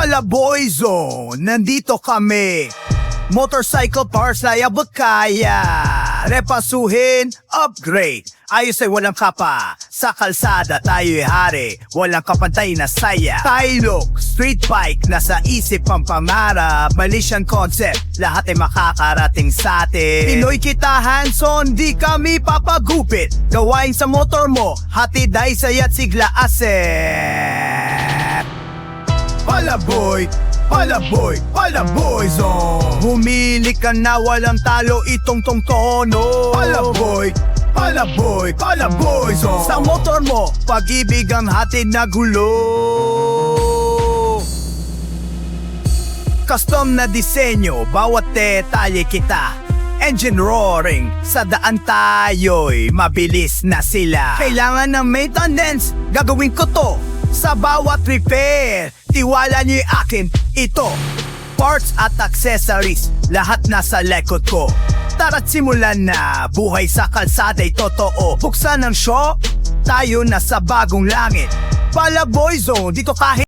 Palaboy Zone, nandito kami. Motorcycle parts na abot kaya. Repasuhin, upgrade. Ayos ay walang kapa. Sa kalsada tayo'y hari. Walang kapantay na saya. Tailok, street bike, nasa isip ang pangarap. Malaysian concept, lahat ay makakarating sa atin. Pinoy kita hands-on, di kami papagupit. Gawain sa motor mo, hatid ay saya't sigla asset. Palaboy, Palaboy, Palaboy Zone. Humili ka na walang talo itong tono. Palaboy, Palaboy, Palaboy Zone. Sa motor mo, pag-ibig ang hatid na gulo. Custom na disenyo, bawat detalye kita. Engine roaring, sa daan tayo'y mabilis na sila. Kailangan ng maintenance, gagawin ko to. Sa bawat repair, tiwala niyo yung akin, ito. Parts at accessories, lahat nasa likod ko. Tara't simulan na, buhay sa kalsada'y totoo. Buksan ang shop, tayo na sa bagong langit. Palaboy Zone, dito kahit